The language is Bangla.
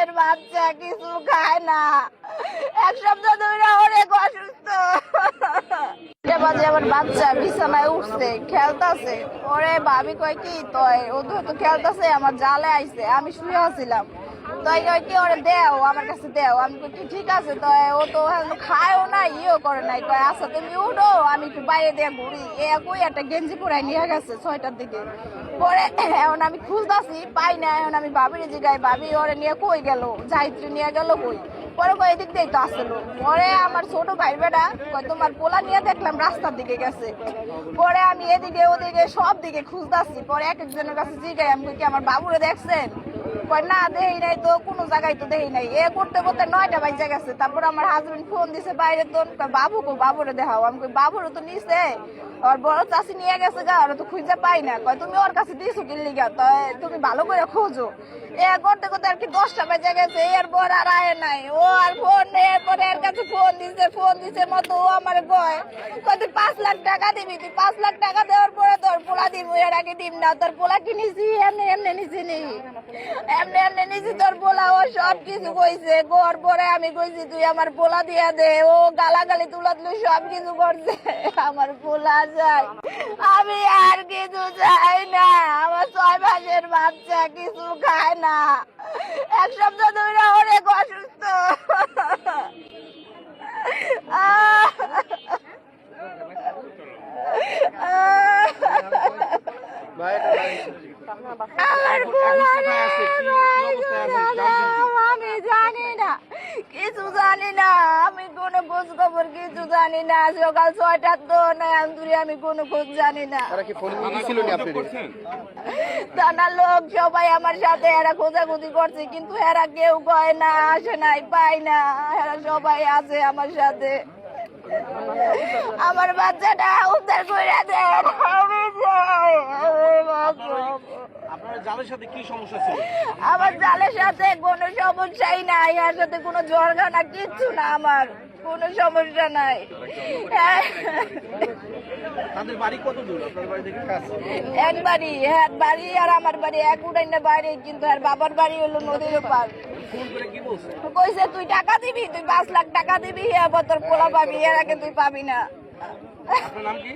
মাসের বাচ্চা কিছু খায় না, এক সপ্তাহ ধরে অনেক অসুস্থ। বাজে আমার বাচ্চা বিছানায় উঠছে, খেলতেছে। পরে ভাবি কয় কি তয় ও তো খেলতেছে, আমার জালে আইছে, আমি শুয়ে আছিলাম। তাই কয় কি ওরে দেও, আমার কাছে দেও। আমি কই কি ঠিক আছে। তো ও তো খায়ও না, ইয়েও করে নাই। কয় আচ্ছা তুমি উঠো, আমি একটু বাইরে দিয়ে ঘুরি। কই একটা গেঞ্জি পরাই নিয়ে গেছে 6টার দিকে। পরে এখন আমি খুঁজতেছি, পাই না। এখন আমি ভাবির জিগাই, ভাবি ওরে নিয়ে কই গেল, যাইত্রী নিয়ে গেল কই। পরে কয় এদিক দিয়ে তো আসলো। পরে আমার ছোট ভাই বেটা কয় তোমার পোলা নিয়ে দেখলাম রাস্তার দিকে গেছে। পরে আমি এদিকে ওদিকে সব দিকে খুঁজতেছি। পরে এক একজনের কাছে জিগাই, আমি কই কি আমার বাবুরে দেখছেন? কয় না দেই নাই তো, কোনো জায়গায় তো দেই নাই। করতে করতে 9টা বাজে গেছে। তারপর আমার হাজবেন্ড ফোন দিছে বাইরে, তো বাবুরে দেখাও। আমি কই বাবুরে তো নিছে, আর বড় চাষি নিয়ে গেছে গা, ওরা তো খুঁজে পাই না। কয় তুমি ওর কাছে দিয়েছো কি লিগা, তো তুমি ভালো করে খোঁজো। করতে করতে আর কি 10টা বেজে গেছে। এরপর আর আয় নাই ও, আর ফোন নেই। এরপরে এর কাছে ফোন দিছে মতো ও আমার কয় তুই 5 লাখ টাকা দিবি। তুই 5 লাখ টাকা দেওয়ার পরে তোর পোলা দিব, এর আগে দিব না। তোর পোলা কিনেছি এমনি এমনি নিছি নি, এমনি এমনি নিছি তোর পোলা। ও সব কিছু কইছে। গোর পরে আমি কইছি তুই আমার পোলা দিয়া দে। ও গালাগালি তুলা তুলি সব কিছু করছে। আমার পোলা যায়, আমি আর কিছু চাই না। আমার 6 মাসের বাচ্চা কিছু খায় না, এক সপ্তাহ ধরে অনেক অসুস্থ। আমি জানি না, কিছু জানি না। আমি কোনো খোঁজ খবর কিছু জানি না। সকাল 6টার তো আমি কোনো খোঁজ জানি না। থানার লোক সবাই আমার সাথে এরা খোঁজাখুঁজি করছে, কিন্তু এরা কেউ কয় না, আসে নাই, পাই না। এরা সবাই আছে আমার সাথে। আমার বাচ্চাটা উদ্ধার করে দেন। আপনার জালের সাথে কি সমস্যা ছিল? আমার জালের সাথে কোনো সমস্যাই নাই, এর সাথে কোনো ঝরঝানা কিচ্ছু না, আমার কোনো সমস্যা নাই। তাদের বাড়ি কত দূর আপনার বাড়ি থেকে? এক বাড়ি, এক বাড়ি আর আমার বাড়ি এক উঠাইনা বাইরে, কিন্তু আর বাবার বাড়ি হলো নদীর ওপার। ফোন করে কি বলছে? কইছে তুই টাকা দিবি, তুই 5 লাখ টাকা দিবি, এবার তোর পোলা পাবি, এর আগে তুই পাবি না। আপনার নাম কি?